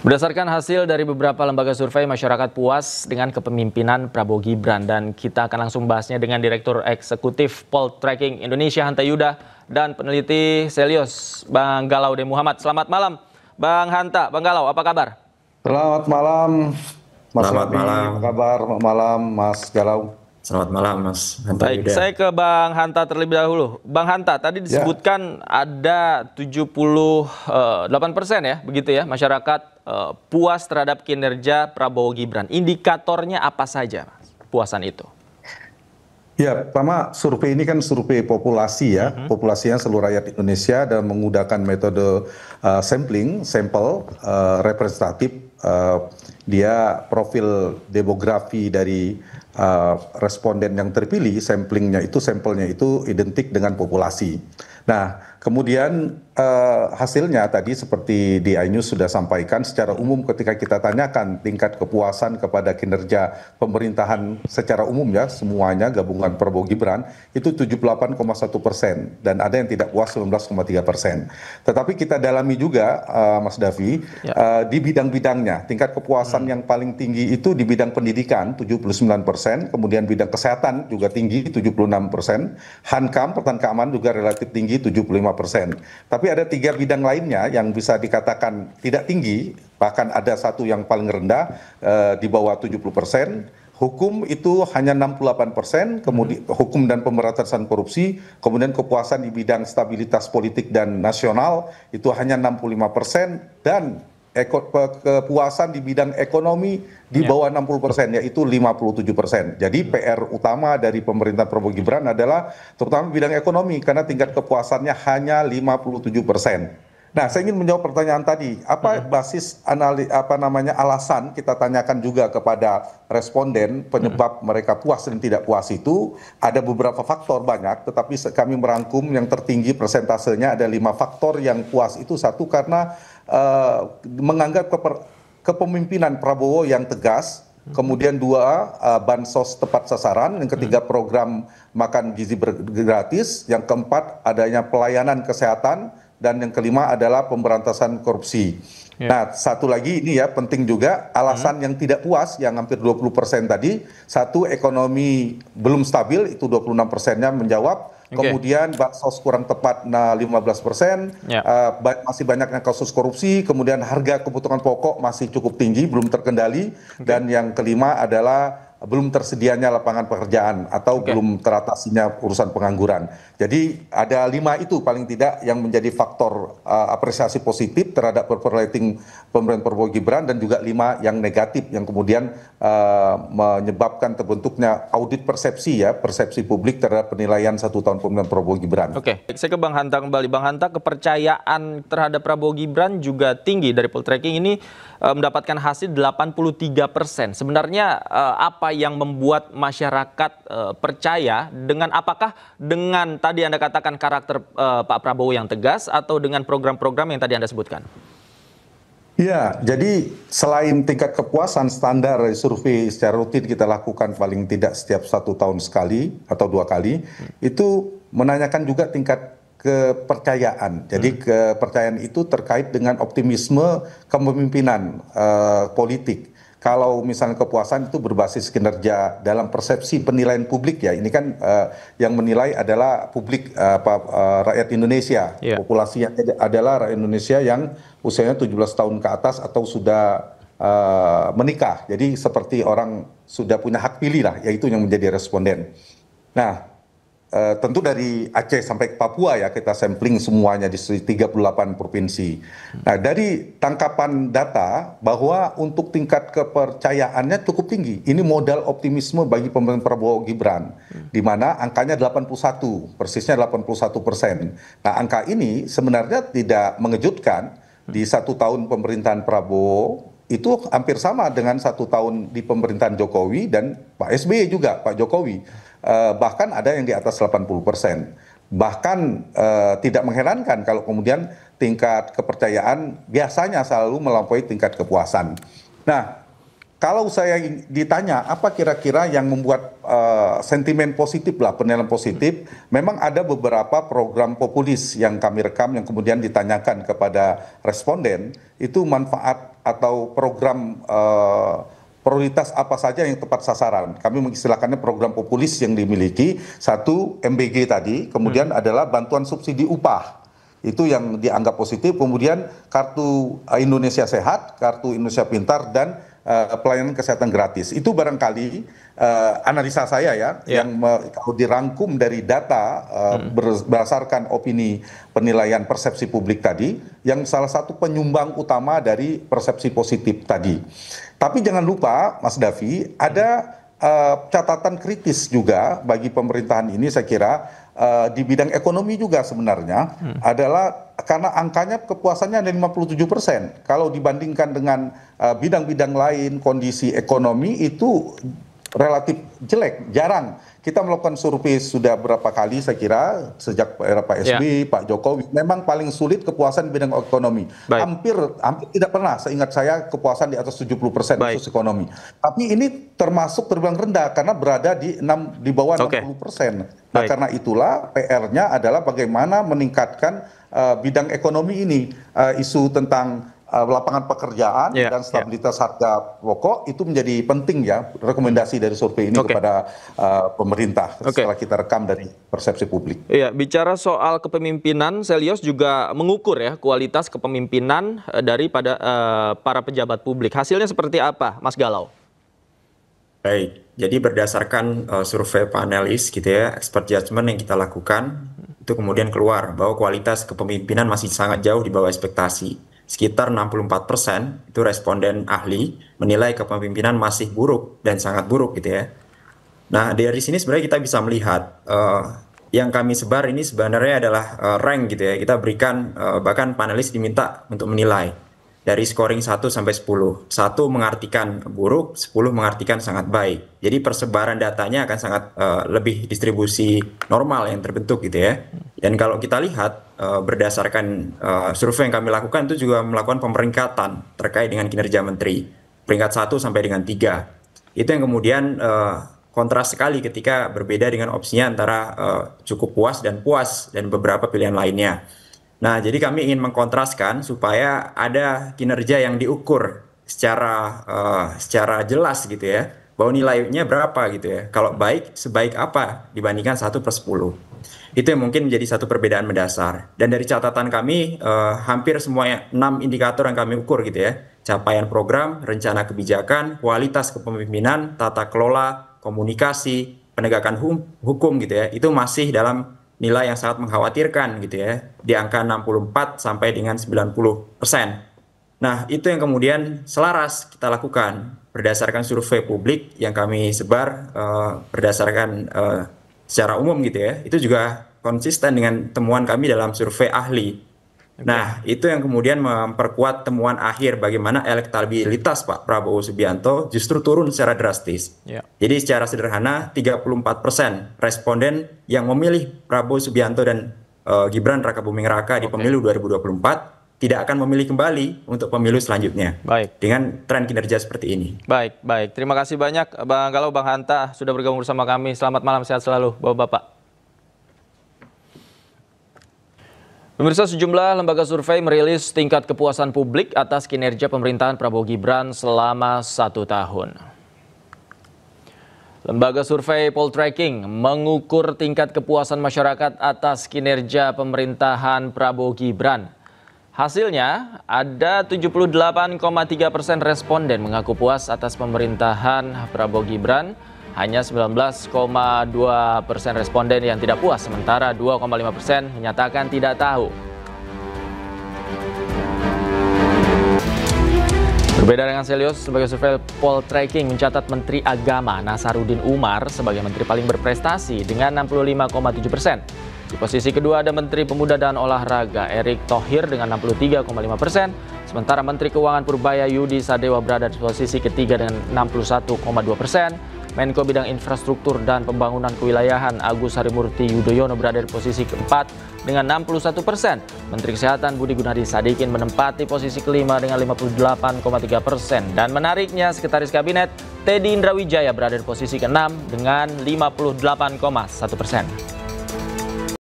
Berdasarkan hasil dari beberapa lembaga survei, masyarakat puas dengan kepemimpinan Prabowo Gibran. Dan kita akan langsung bahasnya dengan Direktur Eksekutif Poltreking Indonesia, Hanta Yuda, dan peneliti Selios, Bang Galaude Muhammad. Selamat malam, Bang Hanta. Bang Galau, apa kabar? Selamat malam, Mas Selamat Rabi. malam. Apa kabar? Selamat malam, Mas Galau. Selalat malam, Mas Hanta Baik, Yuda. saya ke Bang Hanta terlebih dahulu. Bang Hanta, tadi disebutkan ada 78% ya, begitu ya, masyarakat puas terhadap kinerja Prabowo Gibran. Indikatornya apa saja, Mas, kepuasan itu? Ya, pertama survei ini kan survei populasi ya, populasinya seluruh rakyat Indonesia dan menggunakan metode sampel representatif. Dia profil demografi dari responden yang terpilih, sampelnya itu identik dengan populasi. Nah, kemudian hasilnya tadi seperti di iNews sudah sampaikan, secara umum ketika kita tanyakan tingkat kepuasan kepada kinerja pemerintahan secara umum ya, semuanya gabungan Prabowo Gibran, itu 78,1% dan ada yang tidak puas 19,3%. Tetapi kita dalami juga, Mas Davi, di bidang-bidangnya, tingkat kepuasan yang paling tinggi itu di bidang pendidikan 79%, kemudian bidang kesehatan juga tinggi 76%, Hankam, pertahanan keamanan juga relatif tinggi 75%. Tapi ada 3 bidang lainnya yang bisa dikatakan tidak tinggi, bahkan ada satu yang paling rendah di bawah 70%. Hukum itu hanya 68%, kemudian hukum dan pemberantasan korupsi, kemudian kepuasan di bidang stabilitas politik dan nasional itu hanya 65%, dan kepuasan di bidang ekonomi di bawah 60%, yaitu 57%. Jadi PR utama dari pemerintah Prabowo Gibran adalah terutama bidang ekonomi, karena tingkat kepuasannya hanya 57%. Nah, saya ingin menjawab pertanyaan tadi, apa basis alasan kita tanyakan juga kepada responden penyebab mereka puas dan tidak puas itu ada beberapa faktor banyak, tetapi kami merangkum yang tertinggi persentasenya ada 5 faktor yang puas itu. Satu, karena menganggap kepemimpinan Prabowo yang tegas. Kemudian 2, bansos tepat sasaran. Yang ketiga, program makan gizi gratis. Yang keempat, adanya pelayanan kesehatan. Dan yang kelima adalah pemberantasan korupsi. Nah, satu lagi ini ya penting juga, alasan yang tidak puas yang hampir 20% tadi. Satu, ekonomi belum stabil, itu 26%-nya menjawab. Kemudian bansos kurang tepat, 15%. Masih banyaknya kasus korupsi. Kemudian harga kebutuhan pokok masih cukup tinggi, belum terkendali. Dan yang kelima adalah belum tersedianya lapangan pekerjaan atau belum teratasinya urusan pengangguran. Jadi ada 5 itu paling tidak yang menjadi faktor apresiasi positif terhadap rating pemerintahan Prabowo Gibran, dan juga 5 yang negatif yang kemudian menyebabkan terbentuknya audit persepsi ya, persepsi publik terhadap penilaian 1 tahun pemerintahan Prabowo Gibran. Oke, saya ke Bang Hanta kembali. Bang Hanta, kepercayaan terhadap Prabowo Gibran juga tinggi. Dari Poltreking ini mendapatkan hasil 83%. Sebenarnya apa yang membuat masyarakat percaya, apakah dengan tadi Anda katakan karakter Pak Prabowo yang tegas, atau dengan program-program yang tadi Anda sebutkan? Ya, jadi selain tingkat kepuasan standar survei secara rutin kita lakukan paling tidak setiap 1 tahun sekali atau 2 kali, itu menanyakan juga tingkat kepercayaan. Jadi kepercayaan itu terkait dengan optimisme kepemimpinan politik. Kalau misalnya kepuasan itu berbasis kinerja dalam persepsi penilaian publik ya, ini kan yang menilai adalah publik, rakyat Indonesia. Populasinya adalah rakyat Indonesia yang usianya 17 tahun ke atas atau sudah menikah. Jadi seperti orang sudah punya hak pilih lah, yaitu yang menjadi responden. Nah, tentu dari Aceh sampai ke Papua ya, kita sampling semuanya di 38 provinsi. Nah, dari tangkapan data bahwa untuk tingkat kepercayaannya cukup tinggi. Ini modal optimisme bagi pemerintahan Prabowo Gibran, di mana angkanya 81, persisnya 81%. Nah, angka ini sebenarnya tidak mengejutkan. Di 1 tahun pemerintahan Prabowo itu hampir sama dengan 1 tahun di pemerintahan Jokowi dan Pak SBY juga, Pak Jokowi. Bahkan ada yang di atas 80%. Bahkan tidak mengherankan kalau kemudian tingkat kepercayaan biasanya selalu melampaui tingkat kepuasan. Nah, kalau saya ditanya apa kira-kira yang membuat sentimen positif lah, penilaian positif, memang ada beberapa program populis yang kami rekam yang kemudian ditanyakan kepada responden, itu manfaat atau program prioritas apa saja yang tepat sasaran. Kami mengistilahkannya program populis yang dimiliki. Satu, MBG tadi, kemudian adalah bantuan subsidi upah. Itu yang dianggap positif. Kemudian kartu Indonesia Sehat, kartu Indonesia Pintar, dan pelayanan kesehatan gratis. Itu barangkali analisa saya ya, yang kalau dirangkum dari data berdasarkan opini penilaian persepsi publik tadi, yang salah satu penyumbang utama dari persepsi positif tadi. Tapi jangan lupa, Mas Davi, ada catatan kritis juga bagi pemerintahan ini, saya kira di bidang ekonomi juga sebenarnya adalah karena angkanya kepuasannya ada 57%. Kalau dibandingkan dengan bidang-bidang lain, kondisi ekonomi itu relatif jelek, jarang. Kita melakukan survei sudah berapa kali, saya kira sejak era Pak SBY, Pak Jokowi, memang paling sulit kepuasan di bidang ekonomi. Hampir tidak pernah, seingat saya, kepuasan di atas 70% khusus ekonomi. Tapi ini termasuk terbilang rendah karena berada di bawah 60%. Nah, karena itulah PR-nya adalah bagaimana meningkatkan bidang ekonomi ini, isu tentang lapangan pekerjaan dan stabilitas harga pokok itu menjadi penting ya, rekomendasi dari survei ini kepada pemerintah setelah kita rekam dari persepsi publik. Iya, bicara soal kepemimpinan, Selyos juga mengukur ya kualitas kepemimpinan daripada para pejabat publik. Hasilnya seperti apa, Mas Galau? Baik, jadi berdasarkan survei panelis gitu ya, expert judgment yang kita lakukan, itu kemudian keluar bahwa kualitas kepemimpinan masih sangat jauh di bawah ekspektasi. Sekitar 64% itu responden ahli menilai kepemimpinan masih buruk dan sangat buruk gitu ya. Nah, dari sini sebenarnya kita bisa melihat yang kami sebar ini sebenarnya adalah rank gitu ya. Kita berikan bahkan panelis diminta untuk menilai dari scoring 1 sampai 10. 1 mengartikan buruk, 10 mengartikan sangat baik. Jadi persebaran datanya akan sangat lebih distribusi normal yang terbentuk gitu ya. Dan kalau kita lihat berdasarkan survei yang kami lakukan itu juga melakukan pemeringkatan terkait dengan kinerja menteri. Peringkat 1 sampai dengan 3. Itu yang kemudian kontras sekali ketika berbeda dengan opsinya antara cukup puas dan beberapa pilihan lainnya. Nah, jadi kami ingin mengkontraskan supaya ada kinerja yang diukur secara jelas gitu ya, bahwa nilainya berapa gitu ya. Kalau baik, sebaik apa dibandingkan 1/10. Itu yang mungkin menjadi satu perbedaan mendasar. Dan dari catatan kami, hampir semuanya 6 indikator yang kami ukur gitu ya. Capaian program, rencana kebijakan, kualitas kepemimpinan, tata kelola, komunikasi, penegakan hukum gitu ya. Itu masih dalam nilai yang sangat mengkhawatirkan gitu ya, di angka 64 sampai dengan 90%. Nah, itu yang kemudian selaras kita lakukan berdasarkan survei publik yang kami sebar berdasarkan secara umum gitu ya. Itu juga konsisten dengan temuan kami dalam survei ahli. Nah, itu yang kemudian memperkuat temuan akhir bagaimana elektabilitas Pak Prabowo Subianto justru turun secara drastis. Jadi secara sederhana 34% responden yang memilih Prabowo Subianto dan Gibran Rakabuming Raka di pemilu 2024 tidak akan memilih kembali untuk pemilu selanjutnya. Dengan tren kinerja seperti ini. Baik. Terima kasih banyak Bang Galau, Bang Hanta sudah bergabung bersama kami. Selamat malam, sehat selalu Bapak-bapak. Pemirsa, sejumlah lembaga survei merilis tingkat kepuasan publik atas kinerja pemerintahan Prabowo Gibran selama 1 tahun. Lembaga survei Poltreking mengukur tingkat kepuasan masyarakat atas kinerja pemerintahan Prabowo Gibran. Hasilnya, ada 78,3% responden mengaku puas atas pemerintahan Prabowo Gibran. Hanya 19,2% responden yang tidak puas, sementara 2,5% menyatakan tidak tahu. Berbeda dengan Selyos, sebagai survei Poltreking mencatat Menteri Agama Nasaruddin Umar sebagai menteri paling berprestasi dengan 65,7%. Di posisi kedua ada Menteri Pemuda dan Olahraga Erick Thohir dengan 63,5%, sementara Menteri Keuangan Purbaya Yudi Sadewa berada di posisi ketiga dengan 61,2%. Menko Bidang Infrastruktur dan Pembangunan Kewilayahan Agus Harimurti Yudhoyono berada di posisi keempat dengan 61%. Menteri Kesehatan Budi Gunadi Sadikin menempati posisi kelima dengan 58,3%. Dan menariknya, Sekretaris Kabinet Teddy Indrawijaya berada di posisi keenam dengan 58,1%.